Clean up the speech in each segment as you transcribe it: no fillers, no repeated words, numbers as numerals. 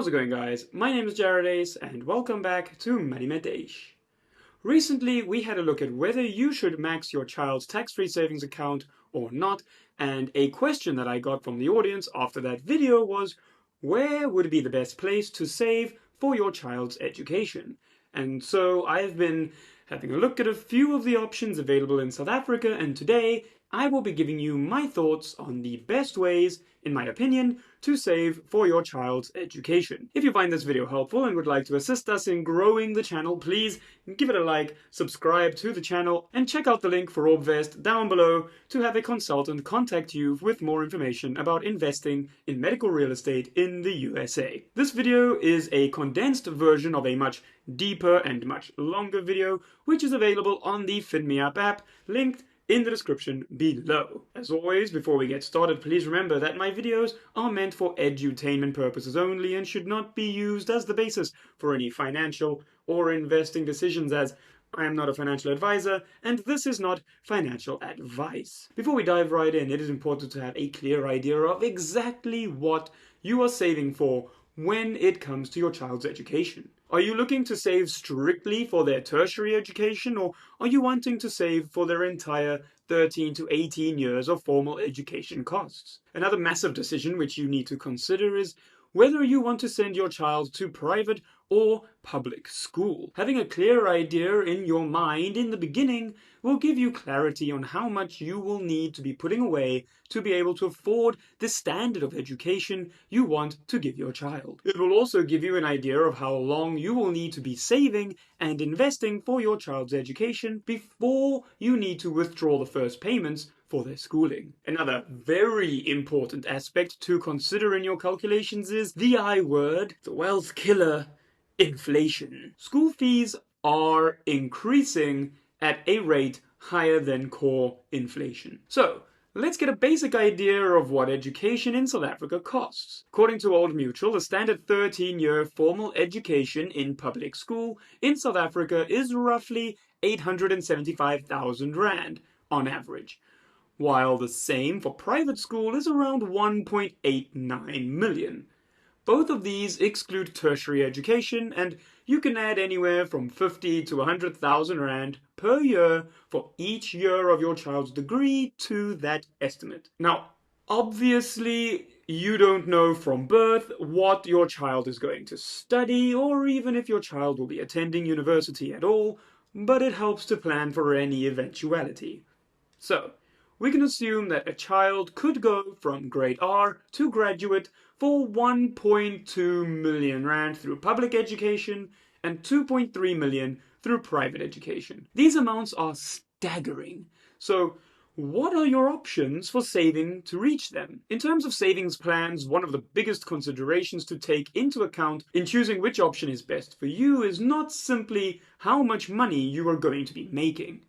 How's it going, guys? My name is Ace, and welcome back to MoneyMetEish. Recently, we had a look at whether you should max your child's tax-free savings account or not, and a question that I got from the audience after that video was, where would be the best place to save for your child's education? And so I've been having a look at a few of the options available in South Africa, and today I will be giving you my thoughts on the best ways, in my opinion, to save for your child's education. If you find this video helpful and would like to assist us in growing the channel, please give it a like, subscribe to the channel, and check out the link for Orbvest down below to have a consultant contact you with more information about investing in medical real estate in the USA. This video is a condensed version of a much deeper and much longer video, which is available on the FinMe app, linked in the description below. As always, before we get started, please remember that my videos are meant for edutainment purposes only and should not be used as the basis for any financial or investing decisions, as I am not a financial advisor and this is not financial advice. Before we dive right in, it is important to have a clear idea of exactly what you are saving for when it comes to your child's education. Are you looking to save strictly for their tertiary education, or are you wanting to save for their entire 13 to 18 years of formal education costs? Another massive decision which you need to consider is whether you want to send your child to private or public school. Having a clear idea in your mind in the beginning will give you clarity on how much you will need to be putting away to be able to afford the standard of education you want to give your child. It will also give you an idea of how long you will need to be saving and investing for your child's education before you need to withdraw the first payments for their schooling. Another very important aspect to consider in your calculations is the I word, the wealth killer, inflation. School fees are increasing at a rate higher than core inflation. So, let's get a basic idea of what education in South Africa costs. According to Old Mutual, the standard 13-year formal education in public school in South Africa is roughly 875,000 Rand on average, while the same for private school is around 1.89 million. Both of these exclude tertiary education, and you can add anywhere from 50 to 100,000 Rand per year for each year of your child's degree to that estimate. Now, obviously, you don't know from birth what your child is going to study, or even if your child will be attending university at all, but it helps to plan for any eventuality. So, we can assume that a child could go from grade R to graduate for 1.2 million Rand through public education and 2.3 million through private education. These amounts are staggering. So, what are your options for saving to reach them? In terms of savings plans, one of the biggest considerations to take into account in choosing which option is best for you is not simply how much money you are going to be making.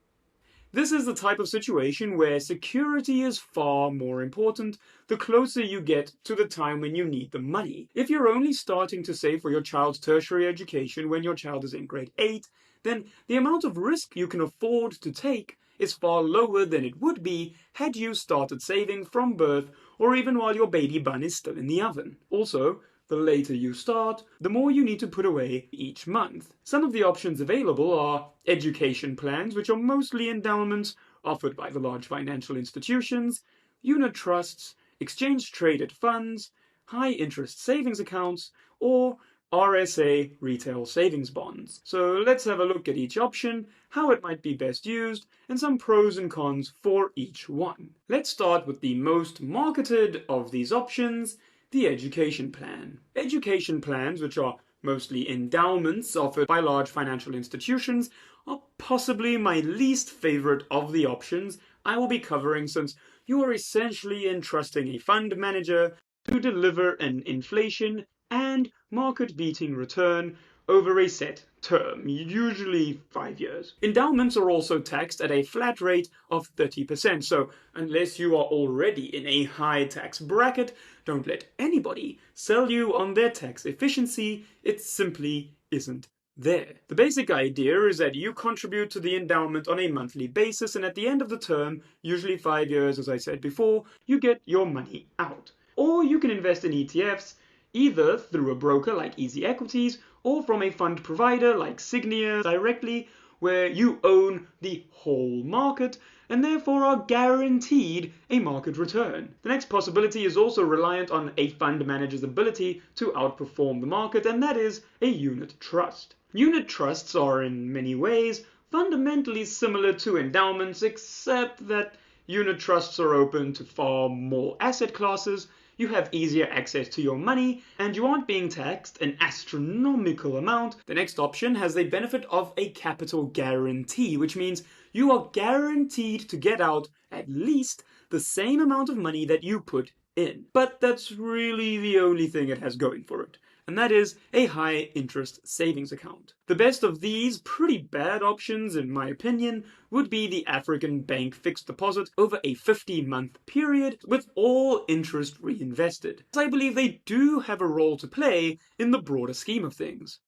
This is the type of situation where security is far more important the closer you get to the time when you need the money. If you're only starting to save for your child's tertiary education when your child is in grade 8, then the amount of risk you can afford to take is far lower than it would be had you started saving from birth or even while your baby bun is still in the oven. Also, the later you start, the more you need to put away each month. Some of the options available are education plans, which are mostly endowments offered by the large financial institutions, unit trusts, exchange-traded funds, high-interest savings accounts, or RSA retail savings bonds. So let's have a look at each option, how it might be best used, and some pros and cons for each one. Let's start with the most marketed of these options, the education plan. Education plans, which are mostly endowments offered by large financial institutions, are possibly my least favorite of the options I will be covering, since you are essentially entrusting a fund manager to deliver an inflation and market-beating return over a set term, usually 5 years. Endowments are also taxed at a flat rate of 30%, so unless you are already in a high tax bracket, don't let anybody sell you on their tax efficiency. It simply isn't there. The basic idea is that you contribute to the endowment on a monthly basis, and at the end of the term, usually 5 years as I said before, you get your money out. Or you can invest in ETFs either through a broker like EasyEquities or from a fund provider like Signia directly, where you own the whole market and therefore are guaranteed a market return. The next possibility is also reliant on a fund manager's ability to outperform the market, and that is a unit trust. Unit trusts are in many ways fundamentally similar to endowments, except that unit trusts are open to far more asset classes, you have easier access to your money, and you aren't being taxed an astronomical amount. The next option has the benefit of a capital guarantee, which means you are guaranteed to get out at least the same amount of money that you put in. But that's really the only thing it has going for it, and that is a high interest savings account. The best of these pretty bad options, in my opinion, would be the African bank fixed deposit over a 50-month period with all interest reinvested, as I believe they do have a role to play in the broader scheme of things.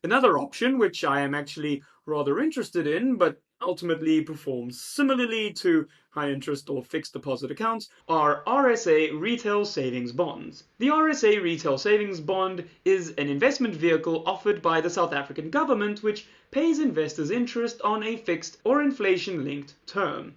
Another option, which I am actually rather interested in, but ultimately performs similarly to high interest or fixed deposit accounts, are RSA retail savings bonds. The RSA retail savings bond is an investment vehicle offered by the South African government which pays investors interest on a fixed or inflation-linked term.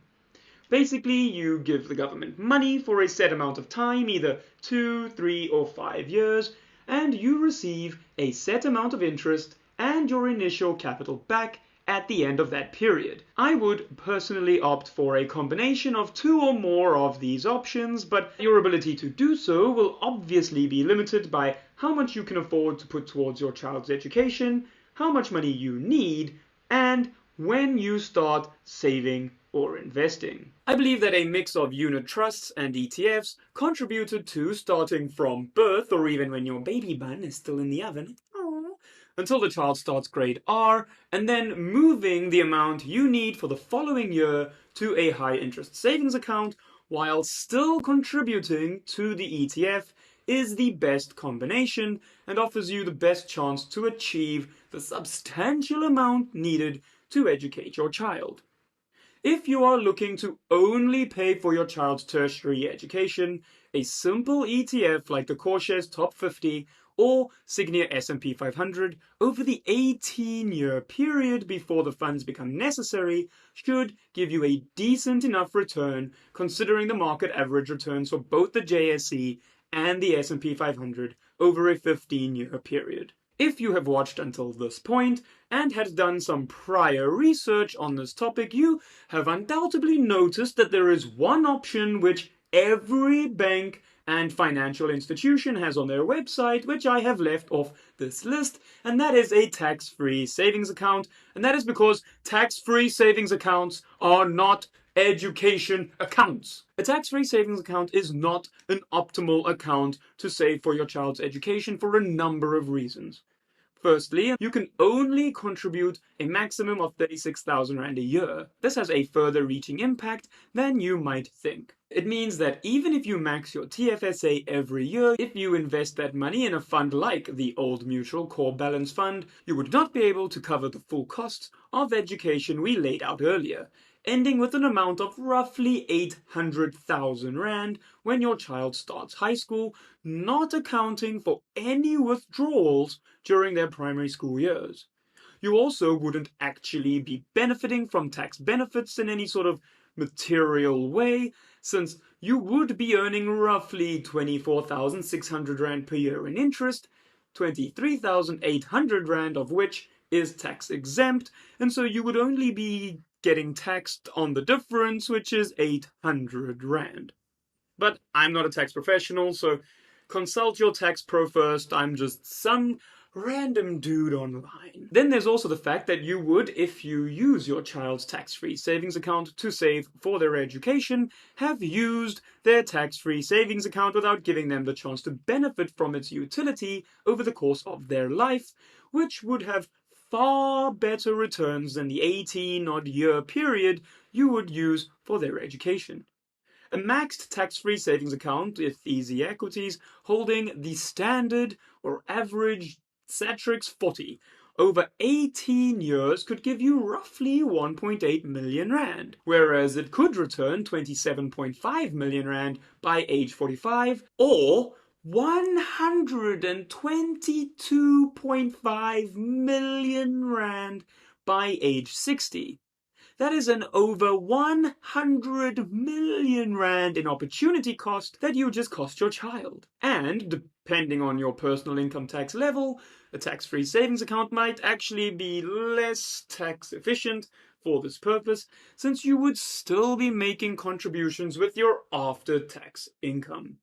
Basically, you give the government money for a set amount of time, either 2, 3, or 5 years, and you receive a set amount of interest and your initial capital back at the end of that period. I would personally opt for a combination of 2 or more of these options, but your ability to do so will obviously be limited by how much you can afford to put towards your child's education, how much money you need, and when you start saving or investing. I believe that a mix of unit trusts and ETFs contributed to starting from birth, or even when your baby bun is still in the oven, until the child starts grade R, and then moving the amount you need for the following year to a high interest savings account while still contributing to the ETF is the best combination and offers you the best chance to achieve the substantial amount needed to educate your child. If you are looking to only pay for your child's tertiary education, a simple ETF like the Coreshares Top 50 or Signia S&P 500 over the 18-year period before the funds become necessary should give you a decent enough return considering the market average returns for both the JSE and the S&P 500 over a 15-year period. If you have watched until this point and had done some prior research on this topic, you have undoubtedly noticed that there is one option which every bank and financial institution has on their website, which I have left off this list, and that is a tax-free savings account, and that is because tax-free savings accounts are not education accounts. A tax-free savings account is not an optimal account to save for your child's education for a number of reasons. Firstly, you can only contribute a maximum of 36,000 Rand a year. This has a further reaching impact than you might think. It means that even if you max your TFSA every year, if you invest that money in a fund like the Old Mutual Core Balance Fund, you would not be able to cover the full costs of education we laid out earlier, ending with an amount of roughly 800,000 Rand when your child starts high school, not accounting for any withdrawals during their primary school years. You also wouldn't actually be benefiting from tax benefits in any sort of material way, since you would be earning roughly 24,600 Rand per year in interest, 23,800 Rand of which is tax exempt, and so you would only be getting taxed on the difference, which is 800 Rand. But I'm not a tax professional, so consult your tax pro first. I'm just some random dude online. Then there's also the fact that you would, if you use your child's tax-free savings account to save for their education, have used their tax-free savings account without giving them the chance to benefit from its utility over the course of their life, which would have far better returns than the 18-odd year period you would use for their education. A maxed tax-free savings account with EasyEquities holding the standard or average Satrix 40 over 18 years could give you roughly 1.8 million Rand, whereas it could return 27.5 million Rand by age 45 or 122.5 million rand by age 60. That is an over 100 million rand in opportunity cost that you just cost your child. And depending on your personal income tax level, a tax-free savings account might actually be less tax efficient for this purpose, since you would still be making contributions with your after-tax income.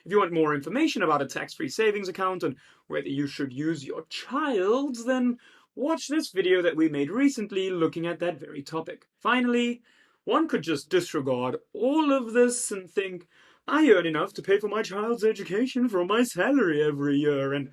If you want more information about a tax-free savings account and whether you should use your child's, then watch this video that we made recently looking at that very topic. Finally, one could just disregard all of this and think, I earn enough to pay for my child's education from my salary every year, and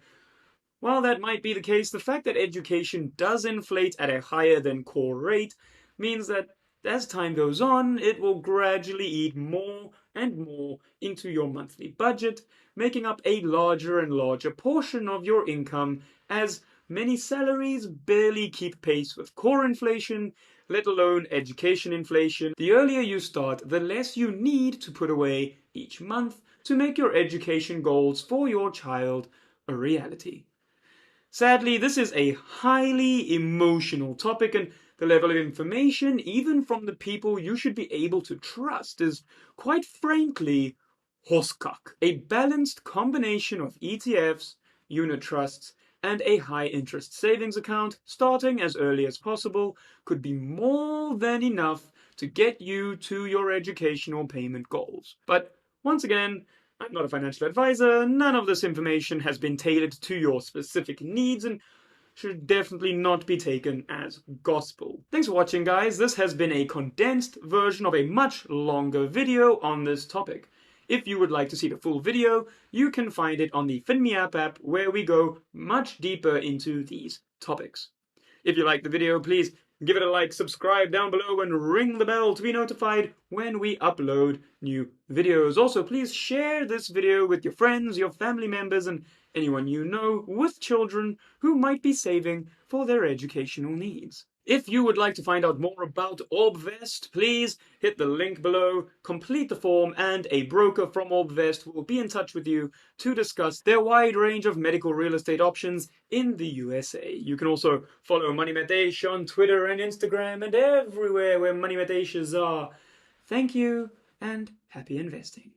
while that might be the case, the fact that education does inflate at a higher than core rate means that as time goes on, it will gradually eat more and more into your monthly budget, making up a larger and larger portion of your income, as many salaries barely keep pace with core inflation, let alone education inflation. The earlier you start, the less you need to put away each month to make your education goals for your child a reality. Sadly, this is a highly emotional topic, and the level of information, even from the people you should be able to trust, is quite frankly horsecock. A balanced combination of ETFs, unit trusts, and a high-interest savings account, starting as early as possible, could be more than enough to get you to your educational payment goals. But once again, I'm not a financial advisor, none of this information has been tailored to your specific needs and should definitely not be taken as gospel. Thanks for watching, guys. This has been a condensed version of a much longer video on this topic. If you would like to see the full video, you can find it on the FinMe app where we go much deeper into these topics. If you like the video, please give it a like, subscribe down below, and ring the bell to be notified when we upload new videos. Also, please share this video with your friends, your family members, and anyone you know with children who might be saving for their educational needs. If you would like to find out more about OrbVest, please hit the link below, complete the form, and a broker from OrbVest will be in touch with you to discuss their wide range of medical real estate options in the USA. You can also follow MoneyMetEish on Twitter and Instagram and everywhere where MoneyMetEishes are. Thank you, and happy investing.